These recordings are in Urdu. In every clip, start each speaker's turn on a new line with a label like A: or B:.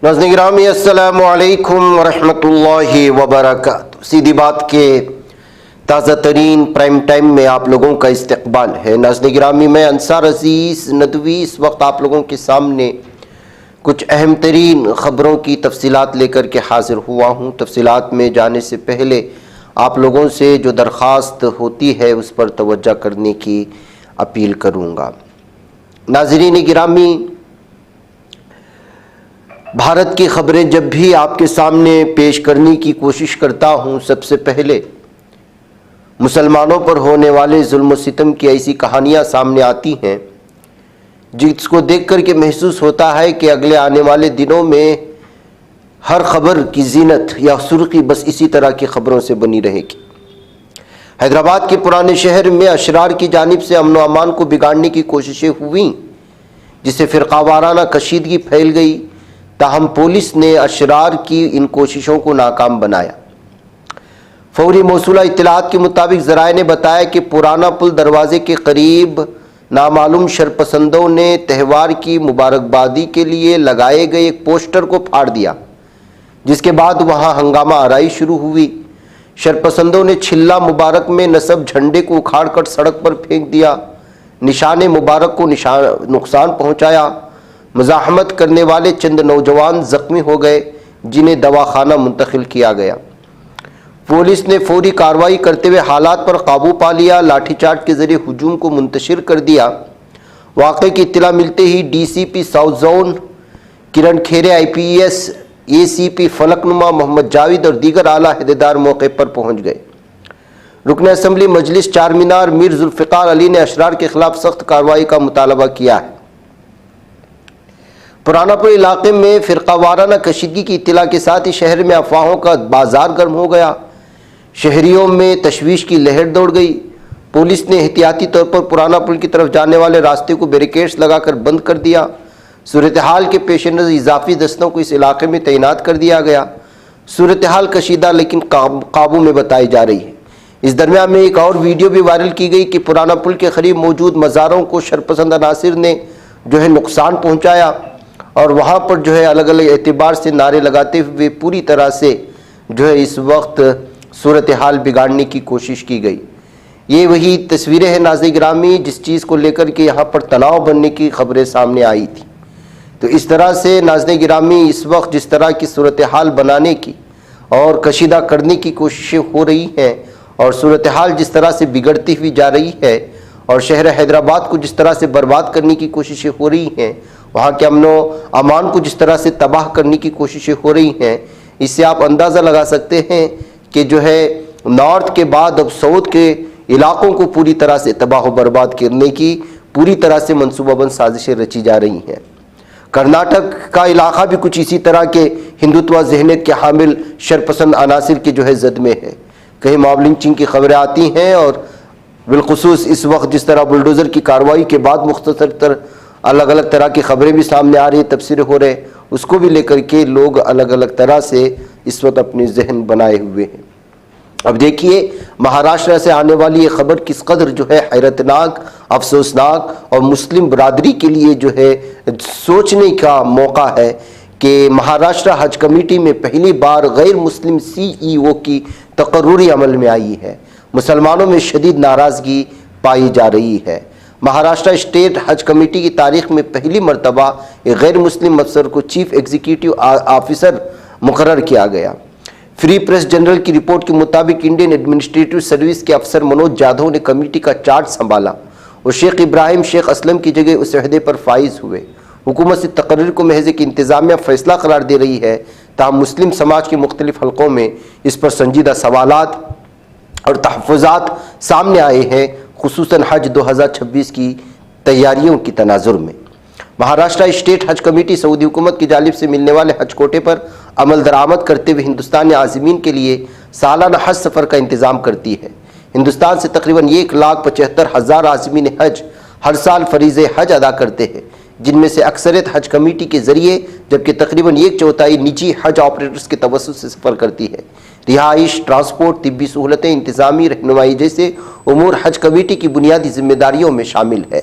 A: ناظرین گرامی السلام علیکم ورحمۃ اللہ وبرکاتہ۔ سیدھی بات کے تازہ ترین پرائم ٹائم میں آپ لوگوں کا استقبال ہے۔ ناظرین گرامی، میں انصار عزیز ندوی اس وقت آپ لوگوں کے سامنے کچھ اہم ترین خبروں کی تفصیلات لے کر کے حاضر ہوا ہوں۔ تفصیلات میں جانے سے پہلے آپ لوگوں سے جو درخواست ہوتی ہے اس پر توجہ کرنے کی اپیل کروں گا۔ ناظرین گرامی، بھارت کی خبریں جب بھی آپ کے سامنے پیش کرنے کی کوشش کرتا ہوں، سب سے پہلے مسلمانوں پر ہونے والے ظلم و ستم کی ایسی کہانیاں سامنے آتی ہیں جس کو دیکھ کر کے محسوس ہوتا ہے کہ اگلے آنے والے دنوں میں ہر خبر کی زینت یا سرخی بس اسی طرح کی خبروں سے بنی رہے گی۔ حیدرآباد کے پرانے شہر میں اشرار کی جانب سے امن و امان کو بگاڑنے کی کوششیں ہوئیں، جس سے فرقہ وارانہ کشیدگی پھیل گئی، تاہم پولیس نے اشرار کی ان کوششوں کو ناکام بنایا۔ فوری موصولہ اطلاعات کے مطابق ذرائع نے بتایا کہ پرانا پل دروازے کے قریب نامعلوم شرپسندوں نے تہوار کی مبارکبادی کے لیے لگائے گئے ایک پوسٹر کو پھاڑ دیا، جس کے بعد وہاں ہنگامہ آرائی شروع ہوئی۔ شرپسندوں نے چھلا مبارک میں نصب جھنڈے کو اکھاڑ کر سڑک پر پھینک دیا، نشان مبارک کو نقصان پہنچایا۔ مزاحمت کرنے والے چند نوجوان زخمی ہو گئے، جنہیں دواخانہ منتقل کیا گیا۔ پولیس نے فوری کارروائی کرتے ہوئے حالات پر قابو پا لیا، لاٹھی چارج کے ذریعے ہجوم کو منتشر کر دیا۔ واقعے کی اطلاع ملتے ہی ڈی سی پی ساؤتھ زون کرن کھیرے، آئی پی ایس اے سی پی فلک نما محمد جاوید اور دیگر اعلیٰ عہدیدار موقع پر پہنچ گئے۔ رکن اسمبلی مجلس چار مینار میر ذوالفقار علی نے اشرار کے خلاف سخت کارروائی کا مطالبہ کیا ہے۔ پرانا پور علاقے میں فرقہ وارانہ کشیدگی کی اطلاع کے ساتھ ہی شہر میں افواہوں کا بازار گرم ہو گیا۔ شہریوں میں تشویش کی لہر دوڑ گئی۔ پولیس نے احتیاطی طور پر پرانا پل کی طرف جانے والے راستے کو بیریکیڈز لگا کر بند کر دیا۔ صورتحال کے پیش نظر اضافی دستوں کو اس علاقے میں تعینات کر دیا گیا۔ صورتحال کشیدہ لیکن قابو میں بتائی جا رہی ہے۔ اس درمیان میں ایک اور ویڈیو بھی وائرل کی گئی کہ پرانا پل کے قریب موجود مزاروں کو شرپسند عناصر نے نقصان پہنچایا، اور وہاں پر الگ الگ اعتبار سے نعرے لگاتے ہوئے پوری طرح سے اس وقت صورتحال بگاڑنے کی کوشش کی گئی۔ یہ وہی تصویریں ہیں ناظرین گرامی جس چیز کو لے کر کے یہاں پر تناؤ بننے کی خبریں سامنے آئی تھی۔ تو اس طرح سے ناظرین گرامی اس وقت جس طرح کی صورتحال بنانے کی اور کشیدہ کرنے کی کوششیں ہو رہی ہیں، اور صورتحال جس طرح سے بگڑتی ہوئی جا رہی ہے، اور شہر حیدرآباد کو جس طرح سے برباد کرنے کی کوششیں ہو رہی ہیں، وہاں کے امن و امان کو جس طرح سے تباہ کرنے کی کوششیں ہو رہی ہیں، اس سے آپ اندازہ لگا سکتے ہیں کہ نارتھ کے بعد اب ساؤتھ کے علاقوں کو پوری طرح سے تباہ و برباد کرنے کی پوری طرح سے منصوبہ بند سازشیں رچی جا رہی ہیں۔ کرناٹک کا علاقہ بھی کچھ اسی طرح کے ہندوتوا ذہنیت کے حامل شرپسند عناصر کے زد میں ہے۔ کہیں ماب لنچنگ کی خبریں آتی ہیں، اور بالخصوص اس وقت جس طرح بلڈوزر کی کارروائی کے بعد مختصر الگ الگ طرح کی خبریں بھی سامنے آ رہی ہیں، تبصرے ہو رہے، اس کو بھی لے کر کے لوگ الگ الگ طرح سے اس وقت اپنے ذہن بنائے ہوئے ہیں۔ اب دیکھیے مہاراشٹر سے آنے والی یہ خبر کس قدر حیرت ناک، افسوسناک اور مسلم برادری کے لیے سوچنے کا موقع ہے کہ مہاراشٹر حج کمیٹی میں پہلی بار غیر مسلم سی ای او کی تقرری عمل میں آئی ہے۔ مسلمانوں میں شدید ناراضگی پائی جا رہی ہے۔ مہاراشٹر اسٹیٹ حج کمیٹی کی تاریخ میں پہلی مرتبہ ایک غیر مسلم افسر کو چیف ایگزیکٹو آفیسر مقرر کیا گیا۔ فری پریس جنرل کی رپورٹ کے مطابق انڈین ایڈمنسٹریٹو سروس کے افسر منوج جادھو نے کمیٹی کا چارج سنبھالا اور شیخ ابراہیم شیخ اسلم کی جگہ اس عہدے پر فائز ہوئے۔ حکومت سے تقرر کو محض ایک انتظامیہ فیصلہ قرار دے رہی ہے، تاہم مسلم سماج کے مختلف حلقوں میں اس پر سنجیدہ سوالات اور تحفظات سامنے آئے ہیں، خصوصاً حج 2026 کی تیاریوں کی تناظر میں۔ مہاراشٹر اسٹیٹ حج کمیٹی سعودی حکومت کی جانب سے ملنے والے حج کوٹے پر عمل درآمد کرتے ہوئے ہندوستانی عازمین کے لیے سالانہ حج سفر کا انتظام کرتی ہے۔ ہندوستان سے تقریباً 1,75,000 عازمین حج ہر سال فریضہ حج ادا کرتے ہیں، جن میں سے اکثریت حج کمیٹی کے ذریعے، جبکہ تقریباً 1/4 نجی حج آپریٹرز کے توسط سے سفر کرتی ہے۔ رہائش، ٹرانسپورٹ، طبی سہولتیں، انتظامی رہنمائی جیسے امور حج کمیٹی کی بنیادی ذمہ داریوں میں شامل ہے۔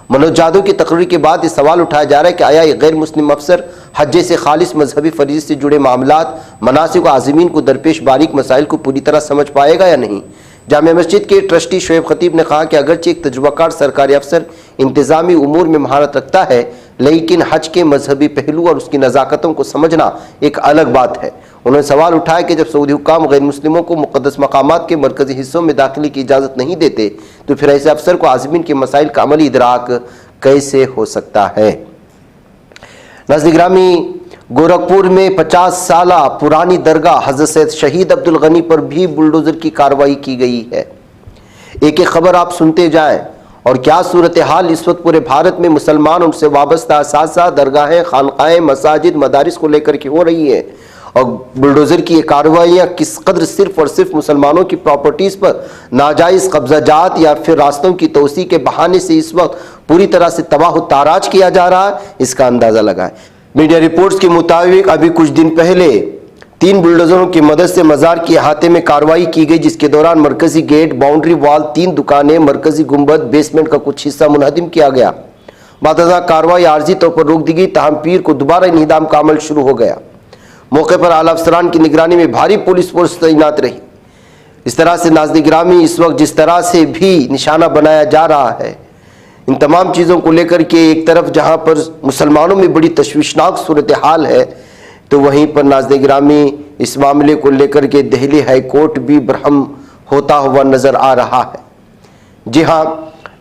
A: منوج جادو کی تقریر کے بعد یہ سوال اٹھایا جا رہا ہے کہ آیا یہ غیر مسلم افسر حج سے خالص مذہبی فریضے سے جڑے معاملات، مناسک و عازمین کو درپیش باریک مسائل کو پوری طرح سمجھ پائے گا یا نہیں؟ جامع مسجد کے ٹرسٹی شعیب خطیب نے کہا کہ اگرچہ ایک تجربہ کار سرکاری افسر انتظامی امور میں مہارت رکھتا ہے، لیکن حج کے مذہبی پہلو اور اس کی نزاکتوں کو سمجھنا ایک الگ بات ہے۔ انہوں نے سوال اٹھایا کہ جب سعودی حکام غیر مسلموں کو مقدس مقامات کے مرکزی حصوں میں داخلے کی اجازت نہیں دیتے تو پھر ایسے افسر کو عازمین کے مسائل کا عملی ادراک کیسے ہو سکتا ہے؟ ناظرین گرامی، گورکھپور میں 50 سالہ پرانی درگاہ حضرت سید شہید عبدالغنی پر بھی بلڈوزر کی کارروائی کی گئی ہے۔ ایک ایک خبر آپ سنتے جائیں اور کیا صورتحال اس وقت پورے بھارت میں مسلمان ان سے وابستہ اساتذہ، درگاہیں، خانقاہیں، مساجد، مدارس کو لے کر کے ہو رہی ہے، اور بلڈوزر کی یہ کارروائیاں کس قدر صرف اور صرف مسلمانوں کی پراپرٹیز پر ناجائز قبضہ جات یا پھر راستوں کی توسیع کے بہانے سے اس وقت پوری طرح سے تباہ و تاراج کیا جا رہا ہے، اس کا اندازہ لگائیں۔ میڈیا رپورٹس کے مطابق ابھی کچھ دن پہلے 3 بلڈوزروں کی مدد سے مزار کے احاطے میں کارروائی کی گئی، جس کے دوران مرکزی گیٹ، باؤنڈری وال، 3 دکانیں، مرکزی گنبد، بیسمنٹ کا کچھ حصہ منہدم کیا گیا۔ بعد ازاں کارروائی عارضی طور پر روک دی گئی، تاہم پیر کو دوبارہ انہدام کا عمل شروع ہو گیا۔ موقع پر اعلیٰ افسران کی نگرانی میں بھاری پولیس فورس تعینات رہی۔ اس طرح سے ناظرین گرامی، اس وقت جس طرح سے بھی نشانہ بنایا جا رہا ہے، ان تمام چیزوں کو لے کر کے ایک طرف جہاں پر مسلمانوں میں بڑی تشویشناک صورتحال ہے، تو وہیں پر ناظرین گرامی اس معاملے کو لے کر کے دہلی ہائی کورٹ بھی برہم ہوتا ہوا نظر آ رہا ہے۔ جی ہاں،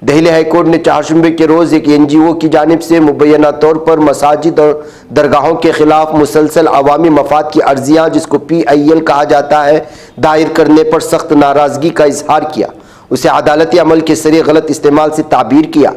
A: دہلی ہائی کورٹ نے چہارشنبے کے روز ایک NGO کی جانب سے مبینہ طور پر مساجد اور درگاہوں کے خلاف مسلسل عوامی مفاد کی عرضیاں، جس کو PIL کہا جاتا ہے، دائر کرنے پر سخت ناراضگی کا اظہار کیا، اسے عدالتی عمل کے سرے غلط استعمال سے تعبیر کیا۔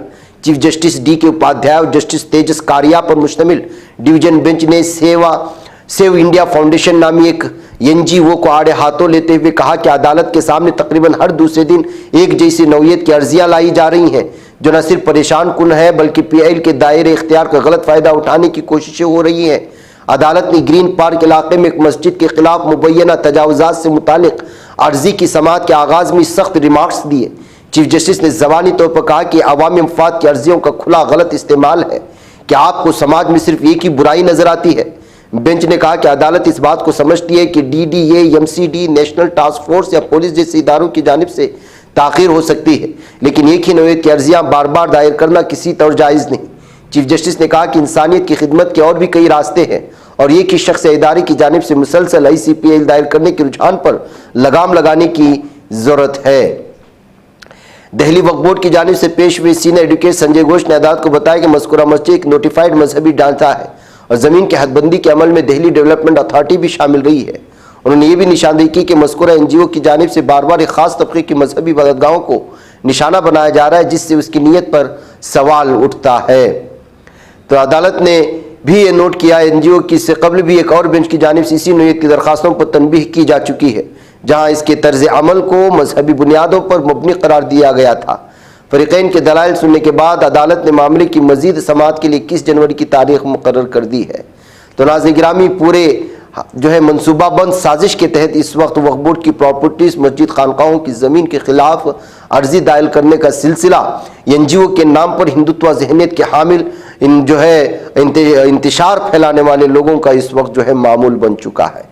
A: چیف جسٹس DK اپادھیائے اور جسٹس تیجس کاریا پر مشتمل ڈویژن بینچ نے سیو انڈیا فاؤنڈیشن نامی ایک NGO کو آڑے ہاتھوں لیتے ہوئے کہا کہ عدالت کے سامنے تقریباً ہر دوسرے دن ایک جیسی نوعیت کی عرضیاں لائی جا رہی ہیں، جو نہ صرف پریشان کن ہے بلکہ PIL کے دائرے اختیار کا غلط فائدہ اٹھانے کی کوششیں ہو رہی ہیں۔ عدالت نے گرین پارک علاقے میں ایک مسجد کے خلاف مبینہ تجاوزات سے متعلق عرضی کی سماعت کے آغاز میں سخت ریمارکس دیے۔ چیف جسٹس نے زبانی طور پر کہا کہ عوامی مفاد کی عرضیوں کا کھلا غلط استعمال ہے کہ آپ کو سماج میں صرف ایک ہی برائی نظر آتی ہے۔ بینچ نے کہا کہ عدالت اس بات کو سمجھتی ہے کہ DDA، MCD، national task force یا پولیس جیسے اداروں کی جانب سے تاخیر ہو سکتی ہے، لیکن ایک ہی نوعیت کی عرضیاں بار بار دائر کرنا کسی طور جائز نہیں۔ چیف جسٹس نے کہا کہ انسانیت کی خدمت کے اور بھی کئی راستے ہیں، اور یہ کہ شخص یا ادارے کی جانب سے مسلسل ICPL دائر کرنے کے رجحان پر لگام لگانے کی ضرورت ہے۔ دہلی وقف بورڈ کی جانب سے پیش ہوئے سینئر ایڈوکیٹ سنجے گھوش نے عدالت کو بتایا کہ مذکورہ مسجد ایک نوٹیفائڈ مذہبی ڈھانچہ ہے اور زمین کی حد بندی کے عمل میں دہلی ڈیولپمنٹ اتھارٹی بھی شامل رہی ہے۔ انہوں نے یہ بھی نشاندہی کی کہ مذکورہ NGO کی جانب سے بار بار ایک خاص طبقے کی مذہبی عبادتگاہوں کو نشانہ بنایا جا رہا ہے، جس سے اس کی نیت پر سوال اٹھتا ہے۔ تو عدالت نے بھی یہ نوٹ کیا NGO کی سے قبل بھی ایک اور بینچ کی جانب سے اسی نوعیت کی درخواستوں پر تنبیہ کی جا چکی ہے، جہاں اس کے طرز عمل کو مذہبی بنیادوں پر مبنی قرار دیا گیا تھا۔ فریقین کے دلائل سننے کے بعد عدالت نے معاملے کی مزید سماعت کے لیے 21 جنوری کی تاریخ مقرر کر دی ہے۔ تو ناظرین گرامی، پورے منصوبہ بند سازش کے تحت اس وقت وقف بورڈ کی پراپرٹیز، مسجد، خانقاہوں کی زمین کے خلاف عرضی دائر کرنے کا سلسلہ NGO کے نام پر ہندوتوا ذہنیت کے حامل انتشار پھیلانے والے لوگوں کا اس وقت معمول بن چکا ہے۔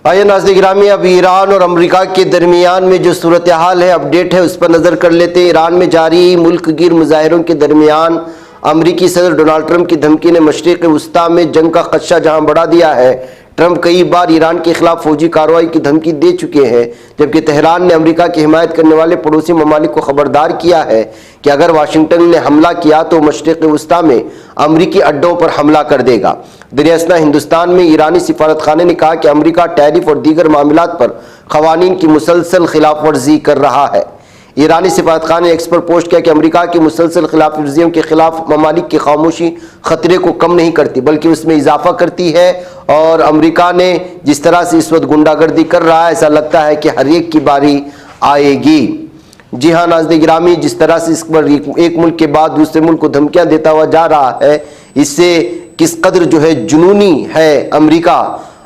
A: آئیے ناظرین گرامی، اب ایران اور امریکہ کے درمیان میں جو صورتحال ہے، اپڈیٹ ہے، اس پر نظر کر لیتے ہیں۔ ایران میں جاری ملک گیر مظاہروں کے درمیان امریکی صدر ڈونلڈ ٹرمپ کی دھمکی نے مشرق وسطیٰ میں جنگ کا خدشہ جہاں بڑھا دیا ہے۔ ٹرمپ کئی بار ایران کے خلاف فوجی کارروائی کی دھمکی دے چکے ہیں، جبکہ تہران نے امریکہ کی حمایت کرنے والے پڑوسی ممالک کو خبردار کیا ہے کہ اگر واشنگٹن نے حملہ کیا تو مشرق وسطیٰ میں امریکی اڈوں پر حملہ کر دے گا۔ در اثنا ہندوستان میں ایرانی سفارت خانے نے کہا کہ امریکہ ٹیرف اور دیگر معاملات پر قوانین کی مسلسل خلاف ورزی کر رہا ہے۔ ایرانی سفارت خانے نے ایکس پر پوسٹ کیا کہ امریکہ کی مسلسل خلاف ورزیوں کے خلاف ممالک کی خاموشی خطرے کو کم نہیں کرتی بلکہ اس میں اضافہ کرتی ہے، اور امریکہ نے جس طرح سے اس وقت گنڈا گردی کر رہا ہے، ایسا لگتا ہے کہ ہر ایک کی باری آئے گی۔ جی ہاں ناظرین گرامی، جس طرح سے اس پر ایک ملک کے بعد دوسرے ملک کو دھمکیاں دیتا ہوا جا رہا ہے، اس سے کس قدر جنونی ہے امریکہ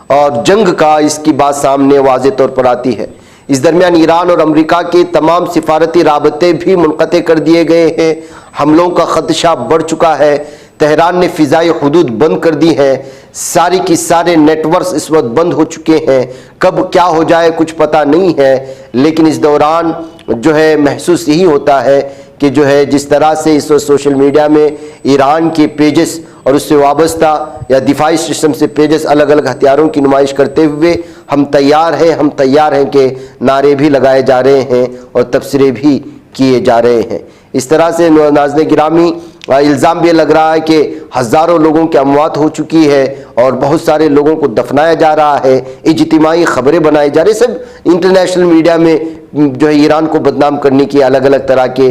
A: اور جنگ کا، اس کی بات سامنے واضح طور پر آتی ہے۔ اس درمیان ایران اور امریکہ کے تمام سفارتی رابطے بھی منقطع کر دیے گئے ہیں۔ حملوں کا خدشہ بڑھ چکا ہے۔ تہران نے فضائی حدود بند کر دی ہیں۔ سارے کی سارے نیٹ ورکس اس وقت بند ہو چکے ہیں۔ کب کیا ہو جائے کچھ پتہ نہیں ہے، لیکن اس دوران جو ہے محسوس یہی ہوتا ہے کہ جو ہے جس طرح سے اس وقت سوشل میڈیا میں ایران کے پیجز اور اس سے وابستہ یا دفاعی سسٹم سے پیجز الگ الگ ہتھیاروں کی نمائش کرتے ہوئے ہم تیار ہیں کہ نعرے بھی لگائے جا رہے ہیں اور تبصرے بھی کیے جا رہے ہیں۔ اس طرح سے ناظرین گرامی الزام بھی لگ رہا ہے کہ ہزاروں لوگوں کی اموات ہو چکی ہے اور بہت سارے لوگوں کو دفنایا جا رہا ہے، اجتماعی خبریں بنائی جا رہی، سب انٹرنیشنل میڈیا میں جو ہے ایران کو بدنام کرنے کی الگ الگ طرح کے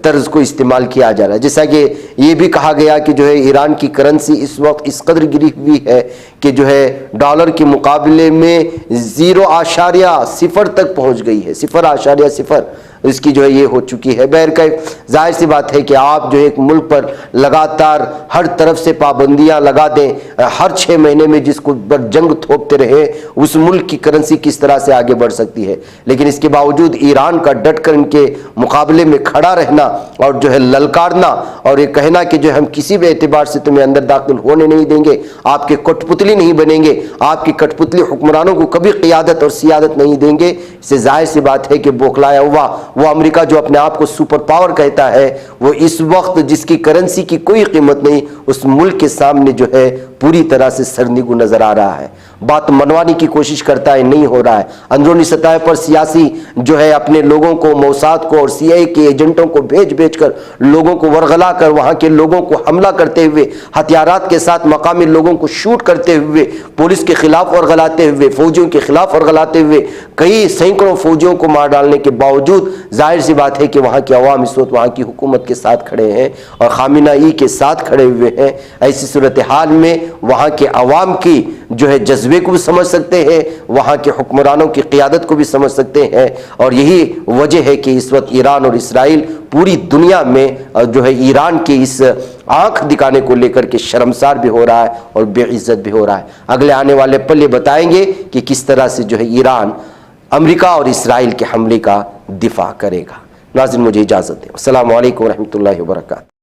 A: طرز کو استعمال کیا جا رہا ہے۔ جیسا کہ یہ بھی کہا گیا کہ جو ہے ایران کی کرنسی اس وقت اس قدر گری ہوئی ہے کہ جو ہے ڈالر کے مقابلے میں 0.0 تک پہنچ گئی ہے، 0.0 اس کی جو ہے یہ ہو چکی ہے۔ بہرکیف ظاہر سی بات ہے کہ آپ جو ایک ملک پر لگاتار ہر طرف سے پابندیاں لگا دیں، ہر 6 مہینے میں جس کو پر جنگ تھوپتے رہے، اس ملک کی کرنسی کس طرح سے آگے بڑھ سکتی ہے؟ لیکن اس کے باوجود ایران کا ڈٹ کر ان کے مقابلے میں کھڑا رہنا اور جو ہے للکارنا اور یہ کہنا کہ جو ہم کسی بھی اعتبار سے تمہیں اندر داخل ہونے نہیں دیں گے، آپ کے کٹ پتلی نہیں بنیں گے، آپ کی کٹ پتلی حکمرانوں کو کبھی قیادت اور سیادت نہیں دیں گے، اس سے ظاہر سی بات ہے کہ بوکھلایا ہوا وہ امریکہ جو اپنے آپ کو سپر پاور کہتا ہے، وہ اس وقت جس کی کرنسی کی کوئی قیمت نہیں، اس ملک کے سامنے جو ہے پوری طرح سے سرنگو نظر آ رہا ہے۔ بات منوانے کی کوشش کرتا ہے، نہیں ہو رہا ہے۔ اندرونی سطح پر سیاسی جو ہے اپنے لوگوں کو، موساد کو اور CIA کے ایجنٹوں کو بھیج کر لوگوں کو ورغلا کر وہاں کے لوگوں کو حملہ کرتے ہوئے، ہتھیارات کے ساتھ مقامی لوگوں کو شوٹ کرتے ہوئے، پولیس کے خلاف ورغلاتے ہوئے، فوجیوں کے خلاف ورغلاتے ہوئے، کئی سینکڑوں فوجیوں کو مار ڈالنے کے باوجود ظاہر سی بات ہے کہ وہاں کے عوام اس وقت وہاں کی حکومت کے ساتھ کھڑے ہیں اور خامنہ ای کے ساتھ کھڑے ہوئے ہیں۔ ایسی صورتحال میں وہاں کے عوام کی جو ہے جذبے کو بھی سمجھ سکتے ہیں، وہاں کے حکمرانوں کی قیادت کو بھی سمجھ سکتے ہیں، اور یہی وجہ ہے کہ اس وقت ایران اور اسرائیل پوری دنیا میں جو ہے ایران کی اس آنکھ دکھانے کو لے کر کے شرمسار بھی ہو رہا ہے اور بے عزت بھی ہو رہا ہے۔ اگلے آنے والے پل یہ بتائیں گے کہ کس طرح سے جو ہے ایران امریکہ اور اسرائیل کے حملے کا دفاع کرے گا۔ ناظرین مجھے اجازت دیں۔ السلام علیکم ورحمۃ اللہ وبرکاتہ۔